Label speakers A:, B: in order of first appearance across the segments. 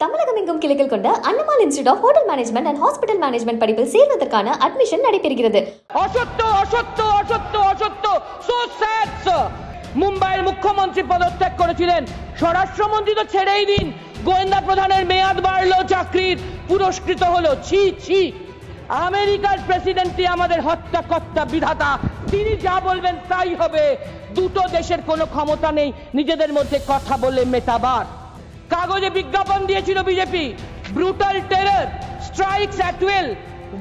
A: தமிழகம் எங்கும் கிளைகள் கொண்ட Annamal institute of hotel management and hospital management படிப்பில் சேர்வதற்கான அட்மிஷன் நடைபெறுகிறது.
B: So sad sir. মুম্বাইয়ের মুখ্যমন্ত্রী পদত্যাগ করেছিলেন, স্বরাষ্ট্রমন্ত্রী তো ছেড়েই দিন, গোয়েন্দা প্রধানের মেয়াদ বাড়লো, চাকরির পুরস্কৃত হলো। ছি ছি। আমেরিকার প্রেসিডেন্টই আমাদের হত্যাকর্তা বিধাতা, তিনি যা বলবেন তাই হবে। দুটো দেশের কোনো ক্ষমতা নেই নিজেদের মধ্যে কথা বলে মেটাবার। কাগজে বিজ্ঞাপন দিয়েছিল BJP, brutal terror, strikes at will,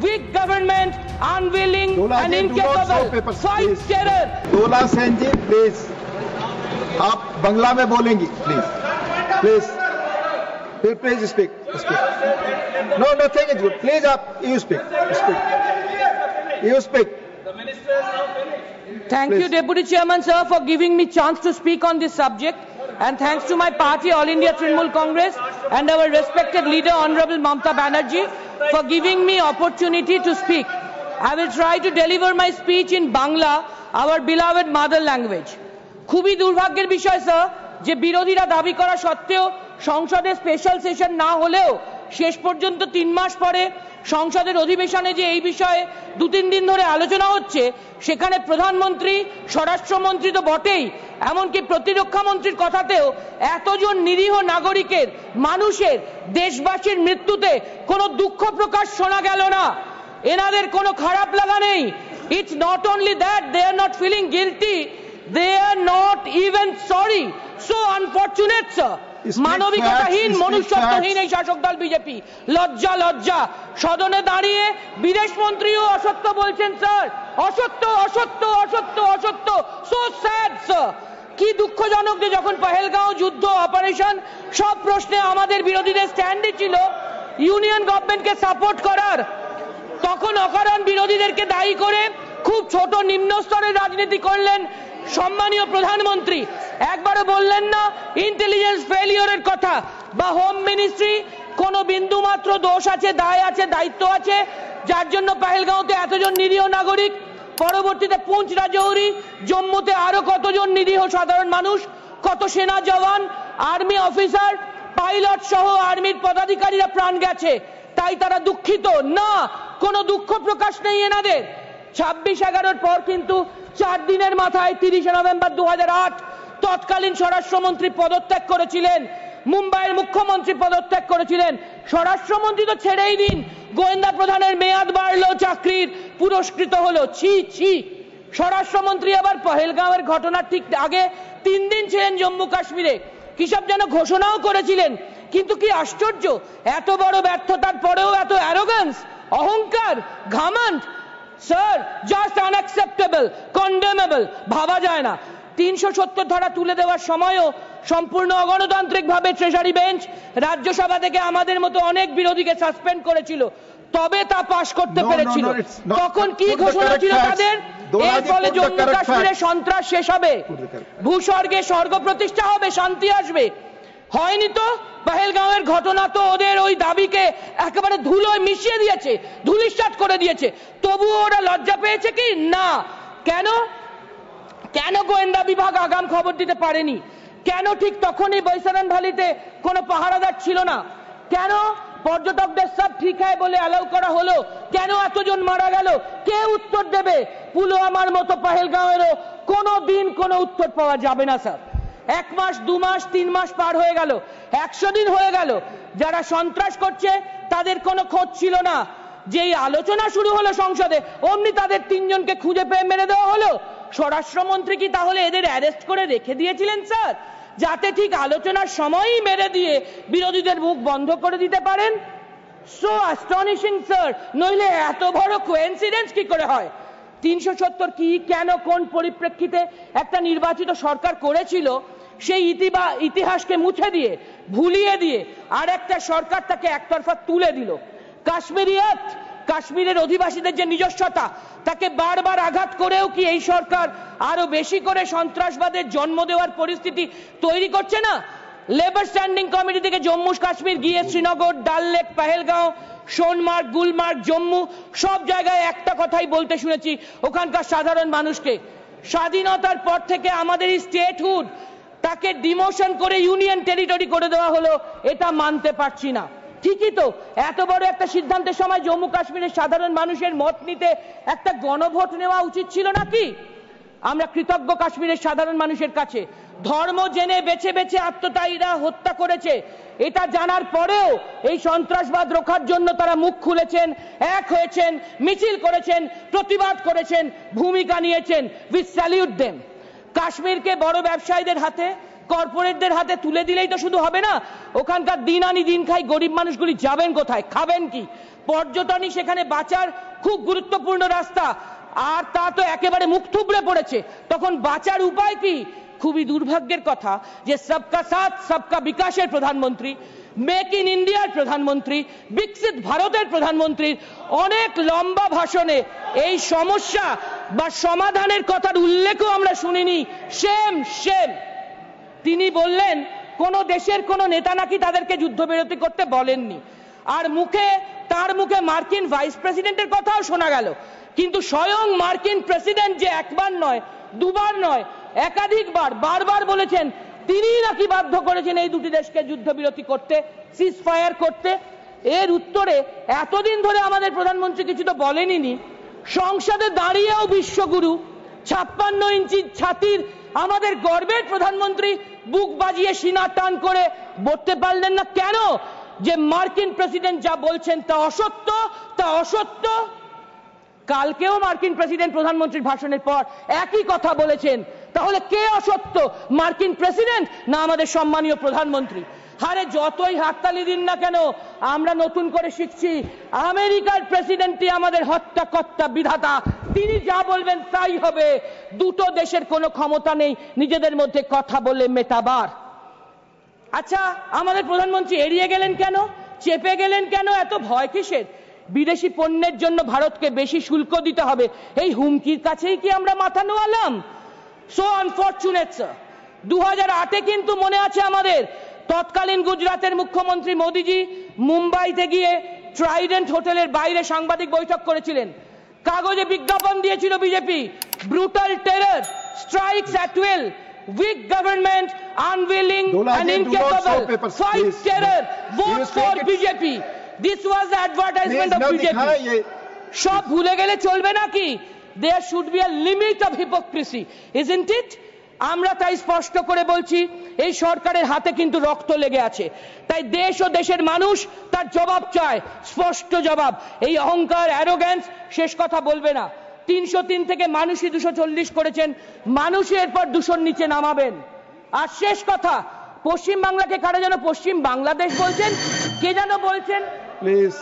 B: weak government, unwilling and incapable, fight terror.
C: Dola Sen ji, please, आप बंगला में बोलेंगी, please, please, please speak, speak. No, nothing is good. Please, you speak, speak, you speak.
B: Thank you, Deputy Chairman, sir, for giving me chance to speak on this subject. And thanks to my party, All India Trinamool Congress, and our respected leader, Honorable Mamata Banerjee, for giving me opportunity to speak. I will try to deliver my speech in Bangla, our beloved mother language. খুবই দুর্ভাগ্যের বিষয় sir যে বিরোধীরা দাবি করা সত্ত্বেও সংসদে special session না হলেও শেষ পর্যন্ত 3 মাস পরে সংসদের অধিবেশনে যে এই বিষয়ে 2-3 দিন ধরে আলোচনা হচ্ছে, সেখানে প্রধানমন্ত্রী, স্বরাষ্ট্রমন্ত্রী তো বটেই, এমনকি প্রতিরক্ষা মন্ত্রীর কথাতেও এতজন নিরীহ নাগরিকের, মানুষের, দেশবাসীর মৃত্যুতে কোনো দুঃখ প্রকাশ শোনা গেল না। এনাদের কোনো খারাপ লাগা নেই। It's not only that they are not feeling guilty, they are not even sorry. So unfortunate, sir. মানবিকতাহীন, মনুষ্যত্বহীন এই শাসক দল বিজেপি। লজ্জা লজ্জা। সদনে দাঁড়িয়ে বিদেশ মন্ত্রীও অসত্য বলছেন স্যার, অসত্য অসত্য অসত্য অসত্য। So sad sir. কি দুঃখজনক যে যখন পহেলগাঁও যুদ্ধ, অপারেশন, সব প্রশ্নে আমাদের বিরোধীদের স্ট্যান্ডই ছিল ইউনিয়ন গভর্নমেন্টকে সাপোর্ট করার, তখন অকারণ বিরোধীদেরকে দায়ী করে খুব ছোট নিম্ন স্তরের রাজনীতি করলেন সম্মানীয় প্রধানমন্ত্রী। একবারও বললেন না ইন্টেলিজেন্স ফেলিওরের কথা, বা হোম মিনিস্ট্রি কোনো বিন্দু মাত্র দোষ আছে, দায় আছে, দায়িত্ব আছে, যার জন্য পহেলগাঁওতে এতজন নিরীহ নাগরিক, পরবর্তীতে পুঞ্চ রাজৌরি, জম্মুতে আরো কতজন নিরীহ সাধারণ মানুষ, কত সেনা জওয়ান, আর্মি অফিসার, পাইলট সহ আর্মির পদাধিকারীরা প্রাণ গেছে, তাই তারা দুঃখিত না, কোনো দুঃখ প্রকাশ নেই এনাদের। 26/11 পর কিন্তু 4 দিনের মাথায় 30 নভেম্বর 2008 তৎকালীন স্বরাষ্ট্রমন্ত্রী পদত্যাগ করেছিলেন, মুম্বাইয়ের মুখ্যমন্ত্রী পদত্যাগ করেছিলেন, স্বরাষ্ট্রমন্ত্রী তো ছেড়েই দিন, গোয়েন্দা প্রধানের মেয়াদ বাড়লো, চাকরির পুরস্কৃত হলো। ছি ছি। স্বরাষ্ট্রমন্ত্রী আবার পহেলগাঁওয়ের ঘটনার ঠিক আগে 3 দিন ছিলেন জম্মু কাশ্মীরে, কিসব যেন ঘোষণাও করেছিলেন। কিন্তু কি আশ্চর্য, এত বড় ব্যর্থতার পরেও এত অ্যারোগেন্স, অহংকার, ঘামান্ড, স্যার, জাস্ট আনঅ্যাকসেপ্টেবল, কন্ডেমেবল, ভাবা যায় না। 370 ধারা তুলে দেওয়ার সময়ও সম্পূর্ণ অগণতান্ত্রিক ভাবে ট্রেজারি বেঞ্চ রাজ্যসভা থেকে আমাদের মতো অনেক বিরোধীকে সাসপেন্ড করেছিল, তবে তা পাশ করতে পেরেছিল। তখন কি ঘোষণা ছিল তাদের? এর ফলে জম্মু কাশ্মীরে সন্ত্রাস শেষ হবে, ভূস্বর্গে স্বর্গ প্রতিষ্ঠা হবে, শান্তি আসবে। হয়নি তো। পহেলগাঁওয়ের ঘটনা তো ওদের ওই দাবিকে একেবারে ধুলোয় মিশিয়ে দিয়েছে, ধুলিসাৎ করে দিয়েছে। তবুও ওরা লজ্জা পেয়েছে কি না? কেন? কেন গোয়েন্দা বিভাগ আগাম খবর দিতে পারেনি? কেন ঠিক তখনই বৈশারণ ভ্যালিতে কোনো পাহারাদার ছিল না? কেন পর্যটকদের সব ঠিক হয় বলে অ্যালাউ করা হলো? কেন এতজন মারা গেল? কে উত্তর দেবে? পুলওয়ামার মতো পহেলগাঁওয়েরও কোনো দিন কোনো উত্তর পাওয়া যাবে না স্যার। 1 মাস, 2 মাস, 3 মাস পার হয়ে গেল, 100 দিন হয়ে গেল, যারা সন্ত্রাস করছে তাদের কোনো খোঁজ ছিল না। যেই আলোচনা শুরু হলো সংসদে, অমনি তাদের 3 জনকে খুঁজে পেয়ে মেরে দেওয়া হলো। স্বরাষ্ট্রমন্ত্রী কি তাহলে এদের অ্যারেস্ট করে রেখে দিয়েছিলেন স্যার, যাতে ঠিক আলোচনার সময়ই মেরে দিয়ে বিরোধীদের মুখ বন্ধ করে দিতে পারেন? So astonishing sir. নইলে এত বড় কোইন্সিডেন্স কি করে হয়? 370 কি, কেন, কোন পরিপ্রেক্ষিতে একটা নির্বাচিত সরকার করেছিল, সেই ইতিহাসকে মুছে দিয়ে, ভুলিয়ে দিয়ে আর একটা সরকার তাকে একতরফা তুলে দিল। কাশ্মীরিয়াত, কাশ্মীরের অধিবাসীদের যে নিজস্বতা, তাকে বারবার আঘাত করেও কি এই সরকার আরো বেশি করে সন্ত্রাসবাদের জন্ম দেওয়ার পরিস্থিতি তৈরি করছে না? লেবার স্ট্যান্ডিং কমিটি থেকে জম্মু কাশ্মীর গিয়ে শ্রীনগর, ডাল লেক, পহেলগাঁও, সোনমার্গ, গুলমার্গ, জম্মু সব জায়গায় একটা কথাই বলতে শুনেছি ওখানকার সাধারণ মানুষকে, স্বাধীনতার পর থেকে আমাদের এই স্টেটহুড তাকে ডিমোশন করে ইউনিয়ন টেরিটরি করে দেওয়া হলো, এটা মানতে পারছি না। ঠিকই তো, এত বড় একটা সিদ্ধান্তের সময় জম্মু কাশ্মীরের সাধারণ মানুষের মত নিতে একটা গণভোট নেওয়া উচিত ছিল নাকি? আমরা কৃতজ্ঞ কাশ্মীরের সাধারণ মানুষের কাছে। ধর্ম জেনে বেছে বেছে আত্মতায়ীরা হত্যা করেছে, এটা জানার পরেও এই সন্ত্রাসবাদ রোখার জন্য তারা মুখ খুলেছেন, এক হয়েছেন, মিছিল করেছেন, প্রতিবাদ করেছেন, ভূমিকা নিয়েছেন। We salute them. কাশ্মীরকে বড় ব্যবসায়ীদের হাতে, কর্পোরেটদের হাতে তুলে দিলেই তো শুধু হবে না, ওখানকার দিন আনি দিন খাই গরিব মানুষগুলি যাবেন কোথায়, খাবেন কি? পর্যটনই সেখানে বাঁচার খুব গুরুত্বপূর্ণ রাস্তা, আর তা তো একেবারে মুখ থুবড়ে পড়েছে। তখন বাঁচার উপায় কি? খুবই দুর্ভাগ্যের কথা যে সবকা সাথ সবকা বিকাশের প্রধানমন্ত্রী, মেক ইন ইন্ডিয়ার প্রধানমন্ত্রী, বিকশিত ভারতের প্রধানমন্ত্রীর অনেক লম্বা ভাষণে এই সমস্যা বা সমাধানের কথার উল্লেখও আমরা শুনিনি। Shame shame. তিনি বললেন কোন দেশের কোন নেতা নাকি তাদেরকে যুদ্ধবিরতি করতে বলেননি, আর তার মুখে মার্কিন ভাইস প্রেসিডেন্টের কথাও শোনা গেল। কিন্তু স্বয়ং মার্কিন প্রেসিডেন্ট যে একবার নয়, দুবার নয়, একাধিকবার বারবার বলেছেন তিনি নাকি বাধ্য করেছেন এই দুটি দেশকে যুদ্ধবিরতি করতে, সিজ ফায়ার করতে। এর উত্তরে এতদিন ধরে আমাদের প্রধানমন্ত্রী কিছু তো বলেনই। সংসদে দাঁড়িয়েও বিশ্বগুরু 56 ইঞ্চি ছাতির আমাদের গর্বের প্রধানমন্ত্রী বুক বাজিয়ে সিনা টান করে বলতে পারলেন না কেন যে মার্কিন প্রেসিডেন্ট যা বলছেন তা অসত্য, তা অসত্য। কালকেও মার্কিন প্রেসিডেন্ট প্রধানমন্ত্রীর ভাষণের পর একই কথা বলেছেন। তাহলে কে অসত্য, মার্কিন প্রেসিডেন্ট না আমাদের সম্মানীয় প্রধানমন্ত্রী? হারে যতই হাততালি দিন না কেন, আমরা নতুন করে শিখছি আমেরিকার প্রেসিডেন্টই আমাদের হত্যাকর্তা বিধাতা, তিনি যা বলবেন তাই হবে। দুটো দেশের কোনো ক্ষমতা নেই নিজেদের মধ্যে কথা বলে মেটাবার। আচ্ছা, আমাদের প্রধানমন্ত্রী এড়িয়ে গেলেন কেন, চেপে গেলেন কেন? এত ভয় কিসের? বিদেশি পণ্যের জন্য ভারতকে বেশি শুল্ক দিতে হবে, এই হুমকির কাছেই কি আমরা মাথা নোয়ালাম? So unfortunate sir. 2008-এ কিন্তু মনে আছে আমাদের, তৎকালীন গুজরাটের মুখ্যমন্ত্রী মোদিজি মুম্বাইতে গিয়ে ট্রাইডেন্ট হোটেলের বাইরে সাংবাদিক বৈঠক করেছিলেন। কাগজে বিজ্ঞাপন দিয়েছিল BJP, brutal terror, strikes at will, weak government, unwilling and incapable, fight terror, vote for BJP. This was the advertisement of BJP. সব ভুলে গেলে চলবে নাকি? There should be a limit of hypocrisy, isn't it? আমরা তাই স্পষ্ট করে বলছি, এই সরকারের হাতে কিন্তু রক্ত লেগে আছে, তাই দেশ ও দেশের মানুষ তার জবাব চায়, স্পষ্ট জবাব। এই অহংকার, অ্যারোগ্যান্স শেষ কথা বলবে না। 303 থেকে মানুষই 240 করেছেন, মানুষই এরপর 200 নিচে নামাবেন। আর শেষ কথা, পশ্চিম বাংলাকে কারা যেন পশ্চিম বাংলাদেশ বলছেন, কে যেন বলছেন,
C: প্লিজ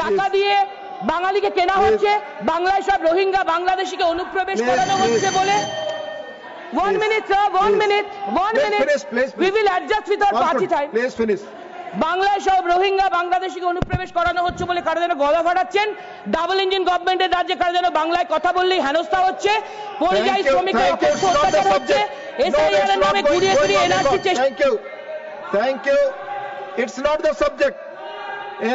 B: টাকা দিয়ে বাঙালিকে কেনা হচ্ছে, বাংলায় সব রোহিঙ্গা বাংলাদেশিকে অনুপ্রবেশ করানো হচ্ছে বলে। 1 minute sir, 1 minute, 1 minute, we will adjust with our party time.
C: Please finish.
B: বাংলায় সব রোহিঙ্গা বাংলাদেশিকে অনুপ্রবেশ করানো হচ্ছে বলে কারা যেন গলা ফাটাচ্ছেন। ডাবল ইঞ্জিন গভর্নমেন্টের রাজ্যে কারা যেন বাংলায় কথা বললেই হেনস্থা হচ্ছে, পরিযায়ী শ্রমিকদের অত্যাচার হচ্ছে, এসআইআর এর নামে ঘুরিয়ে ঘুরিয়ে এনআরসি চেষ্টা।
C: Thank you. It's not the subject.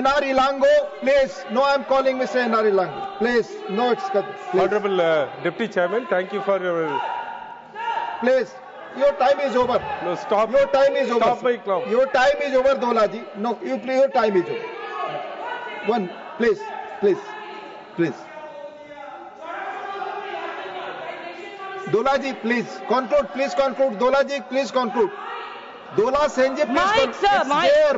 C: NR Ilango, please. No, I'm calling Mr. NR Ilango. Please. No, it's please.
D: Honorable Deputy Chairman, thank you for your...
C: Please. Your time is over.
D: No, stop.
C: Your time is over.
D: Stop my clock.
C: Your time is over, Dolaji. No, your time is over. One, please. Dolaji, please. Conclude. Dolaji, please conclude. Dola Senji,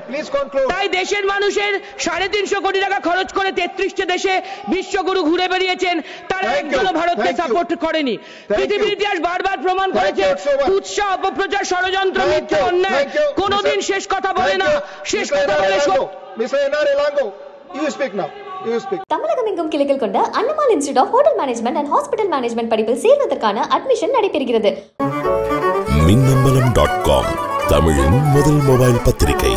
C: please conclude.
B: তাই দেশের মানুষের 350 কোটি টাকা খরচ করে 33টে দেশে বিশ্বগুরু ঘুরে বেরিয়েছেন, তারা একজনও ভারতকে সাপোর্ট করেনি। পৃথিবীর ইতিহাস বারবার প্রমাণ করেছে উৎসাহ, অপপ্রচার, ষড়যন্ত্র, মিথ্যা, অন্যায় কোনোদিন শেষ কথা বলে না। শেষ কথা বলে
C: Mr. NR Ilango, you speak now.
A: தமிழகம் எங்கும் கிளைகள் கொண்ட Annamal institute of hotel management and hospital management படிப்பில் சேர்வதற்கான அட்மிஷன் நடைபெறுகிறது.
E: மின்னம்பலம்.com தமிழின் முதல் மொபைல் பத்திரிகை.